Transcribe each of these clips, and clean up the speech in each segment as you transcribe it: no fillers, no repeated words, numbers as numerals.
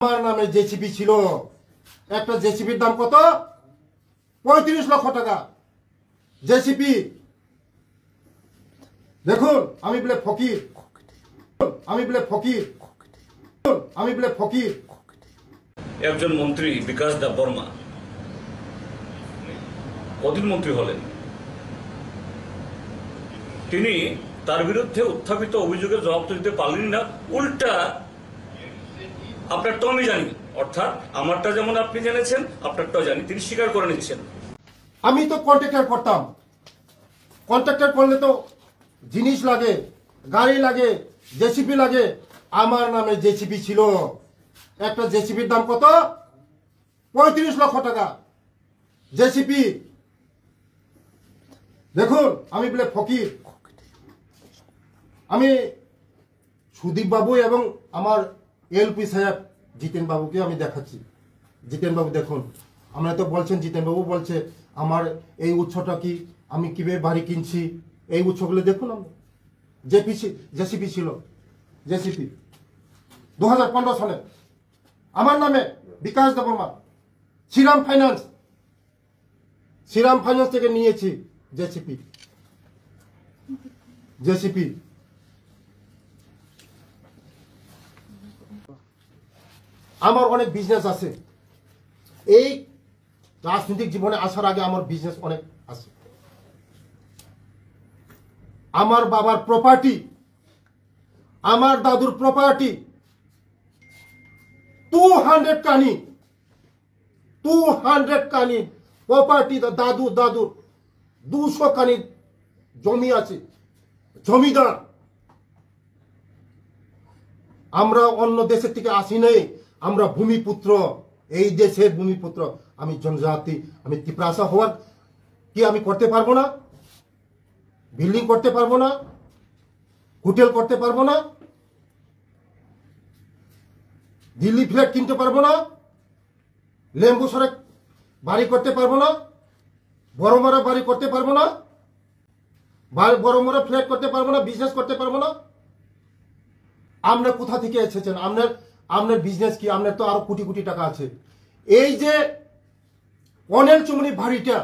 আমার নামে জেসিপি ছিল। একটা জেসিপির দাম কত? 35 লক্ষ টাকা জেসিপি। দেখুন আমি বলে ফকির, আমি বলে ফকির, আমি বলে ফকির। একজন মন্ত্রী বিকাশ দেববর্মা কদিন মন্ত্রী হলেন, তিনি তার বিরুদ্ধে উত্থাপিত অভিযোগের জবাব তো দিতে পারলেন না, উল্টা আপনারটাও আমি জানি, অর্থাৎ আমারটা যেমন আপনি জেনেছেন আপনারটাও জানি, তিনি স্বীকার করে নিচ্ছেন। আমি তো কন্ট্রাক্টর করতাম। কন্ট্রাক্টর করলে তো জিনিস লাগে, গাড়ি লাগে, জেসিপি লাগে। আমার নামে জেসিপি ছিল। একটা জেসিপির দাম কত? 35 লক্ষ টাকা জেসিপি। দেখুন আমি বলে ফকির। আমি সুদীপ বাবু এবং আমার এলপি সাহেব জিতেন বাবুকে আমি দেখাচ্ছি। জিতেন বাবু দেখুন, আমরা তো বলছেন, জিতেন বাবু বলছে আমার এই উৎসটা কি, আমি কিভাবে বাড়ি কিনছি, এই উৎসগুলো দেখুন। আমরা জেসিপি ছিল, জেসিপি 2015 সালে আমার নামে বিকাশ দেববর্মা, শ্রীরাম ফাইন্যান্স থেকে নিয়েছি জেসিপি। জেসিপি আমার অনেক বিজনেস আছে। এই রাজনৈতিক জীবনে আসার আগে আমার বিজনেস অনেক আছে। আমার বাবার প্রপার্টি, আমার দাদুর প্রপার্টি 200 কানি, 200 কানি প্রপার্টি। দাদুর 200 কানি জমি আছে, জমিদার। আমরা অন্য দেশের থেকে আসি নাই, আমরা ভূমিপুত্র, এই দেশের ভূমিপুত্র। আমি জনজাতি, আমি তিপ্রাসা হওয়ার কি আমি করতে পারবো না? বিল্ডিং করতে পারবো না? হোটেল করতে পারবো না? দিল্লি ফ্ল্যাট কিনতে পারবো না? লেম্বু সরে বাড়ি করতে পারবো না? বড় বড় বাড়ি করতে পারবো না? বড় বড় ফ্ল্যাট করতে পারবো না? বিজনেস করতে পারবো না? আপনার কোথা থেকে এসেছেন? আপনার বিজনেস কি? আপনার তো আরো কোটি কোটি টাকা আছে। এই যে অনেল চুমনি বাড়িটা,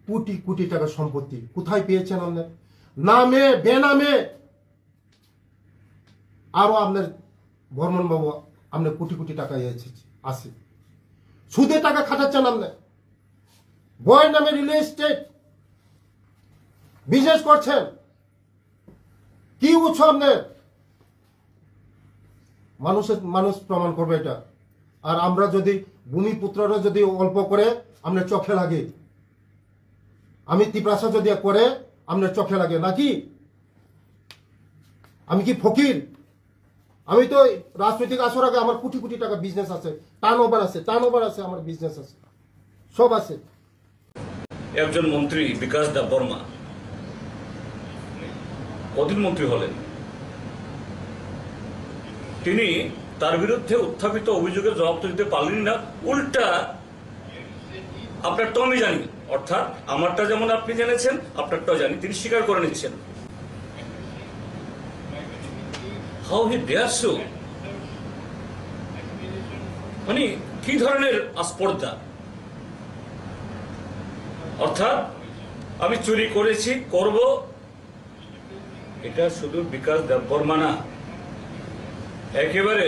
কোটি কোটি টাকা সম্পত্তি কোথায় পেয়েছেন? আপনার নামে বেনামে আরো আপনার বর্মন বাবু, আপনার কোটি কোটি টাকা আছে। সুদে টাকা খাটাচ্ছেন আপনার। বয়ের নামে রিয়েল এস্টেট বিজনেস করছেন। কি উৎস আপনার? মানুষ প্রমাণ করবে এটা। আর আমরা যদি ভূমিপুত্ররা যদি অল্প করে আপনার চোখে লাগে, আমি তিপ্রাসা যদি করে আপনার চোখে লাগে নাকি? আমি কি ফকির? আমি তো রাজনৈতিক আসার আগে আমার কোটি কোটি টাকা বিজনেস আছে, টার্ন ওভার আছে, আমার বিজনেস আছে, সব আছে। একজন মন্ত্রী বিকাশ দেববর্মা কদিন মন্ত্রী হলেন, তিনি তার বিরুদ্ধে উত্থাপিত অভিযোগের জবাব তো দিতে পারলেন না, উল্টা আপনারটাও আমি জানি, অর্থাৎ আমারটা যেমন আপনি জেনেছেন আপনারটাও জানি, তিনি স্বীকার করে নিচ্ছেন। হাউ হি ডেয়ার সো, মানে কি ধরনের আস্পর্ধা! অর্থাৎ আমি চুরি করেছি, করব, এটা শুধু বিকাশ দেববর্মা না, একেবারে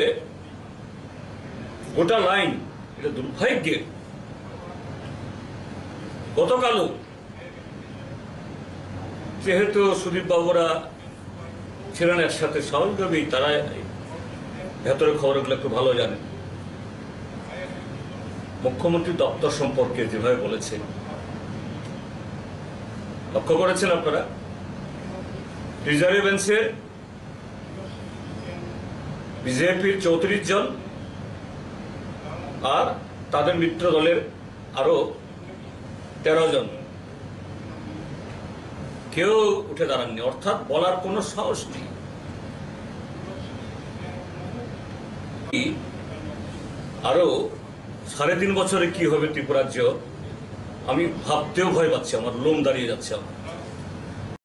গোটা লাইন। এটা দুর্ভাগ্যের। গতকালও যেহেতু সুদীপ বাবুরা ছিলেন একসাথে, স্বাভাবিকভাবেই তারা ভেতরের খবরগুলো একটু ভালো জানেন। মুখ্যমন্ত্রী দপ্তর সম্পর্কে যেভাবে বলেছে, লক্ষ্য করেছেন আপনারা, রিজার্ভ বেঞ্চের বিজেপির 34 জন আর তাদের মিত্র দলের আরো 13 জন কেউ উঠে দাঁড়াননি, অর্থাৎ বলার কোনো সাহস নেই। আরো 3.5 বছরে কি হবে ত্রিপুরাজ্য, আমি ভাবতেও ভয় পাচ্ছি, আমার লোম দাঁড়িয়ে যাচ্ছে আমার।